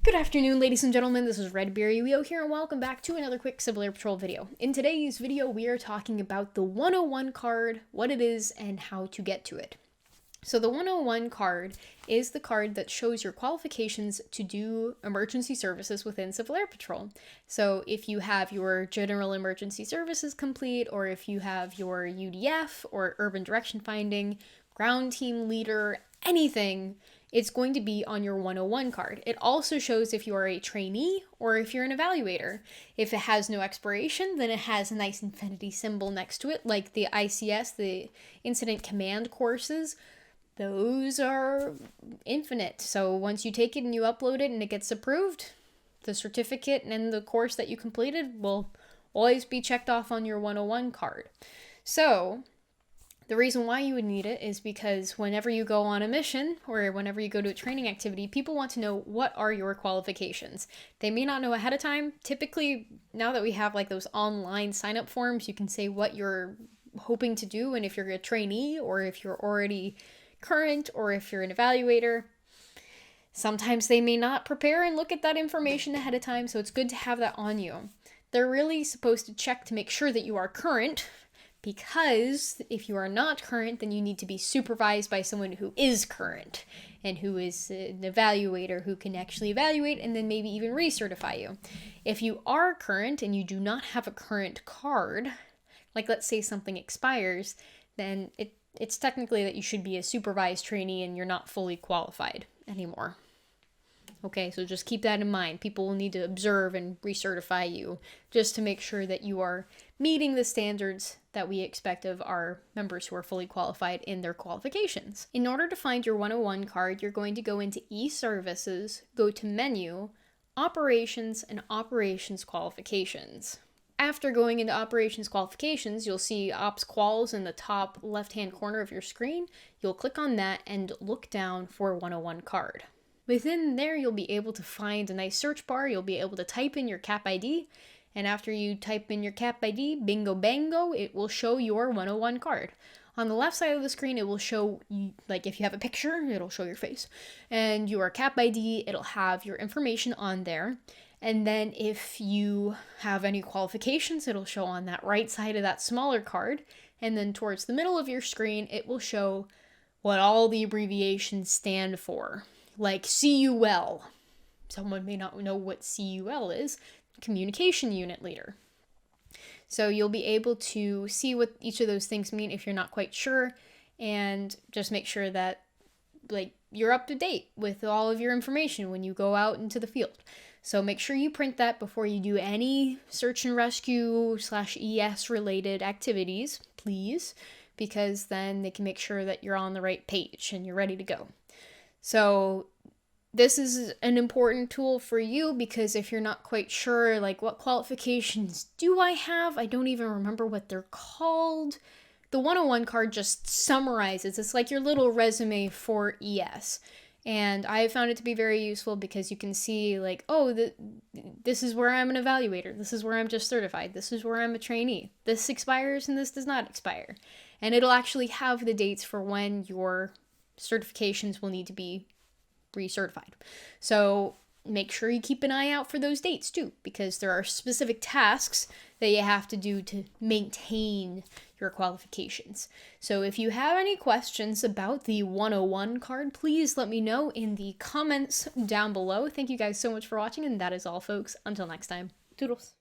Good afternoon, ladies and gentlemen. This is Redberryweo here, and welcome back to another quick Civil Air Patrol video. In today's video, we are talking about the 101 card, what it is, and how to get to it. So the 101 card is the card that shows your qualifications to do emergency services within Civil Air Patrol. So if you have your general emergency services complete, or if you have your UDF or urban direction finding, ground team leader, anything, it's going to be on your 101 card. It also shows if you are a trainee or if you're an evaluator. If it has no expiration, then it has a nice infinity symbol next to it, like the ICS, the Incident Command courses. Those are infinite. So once you take it and you upload it and it gets approved, the certificate and the course that you completed will always be checked off on your 101 card. So the reason why you would need it is because whenever you go on a mission or whenever you go to a training activity, people want to know what are your qualifications. They may not know ahead of time. Typically, now that we have like those online sign-up forms, you can say what you're hoping to do, and if you're a trainee or if you're already current or if you're an evaluator. Sometimes they may not prepare and look at that information ahead of time, so it's good to have that on you. They're really supposed to check to make sure that you are current, because if you are not current, then you need to be supervised by someone who is current and who is an evaluator who can actually evaluate and then maybe even recertify you. If you are current and you do not have a current card, like let's say something expires, then it's technically that you should be a supervised trainee and you're not fully qualified anymore. Okay, so just keep that in mind. People will need to observe and recertify you just to make sure that you are meeting the standards that we expect of our members who are fully qualified in their qualifications. In order to find your 101 card, you're going to go into eServices, go to Menu, Operations, and Operations Qualifications. After going into Operations Qualifications, you'll see Ops Quals in the top left-hand corner of your screen. You'll click on that and look down for 101 card. Within there, you'll be able to find a nice search bar. You'll be able to type in your CAP ID, and after you type in your CAP ID, bingo bango, it will show your 101 card. On the left side of the screen, it will show, like if you have a picture, it'll show your face, and your CAP ID, it'll have your information on there. And then if you have any qualifications, it'll show on that right side of that smaller card. And then towards the middle of your screen, it will show what all the abbreviations stand for. Like CUL. Someone may not know what CUL is. Communication Unit Leader. So you'll be able to see what each of those things mean if you're not quite sure, and just make sure that you're up to date with all of your information when you go out into the field. So make sure you print that before you do any search and rescue /ES related activities, please, because then they can make sure that you're on the right page and you're ready to go. So this is an important tool for you because if you're not quite sure, like what qualifications do I have? I don't even remember what they're called. The 101 card just summarizes. It's like your little resume for ES. And I found it to be very useful because you can see like, oh, this is where I'm an evaluator. This is where I'm just certified. This is where I'm a trainee. This expires and this does not expire. And it'll actually have the dates for when your certifications will need to be recertified. So make sure you keep an eye out for those dates too, because there are specific tasks that you have to do to maintain your qualifications. So if you have any questions about the 101 card, please let me know in the comments down below. Thank you guys so much for watching, and that is all, folks. Until next time, toodles.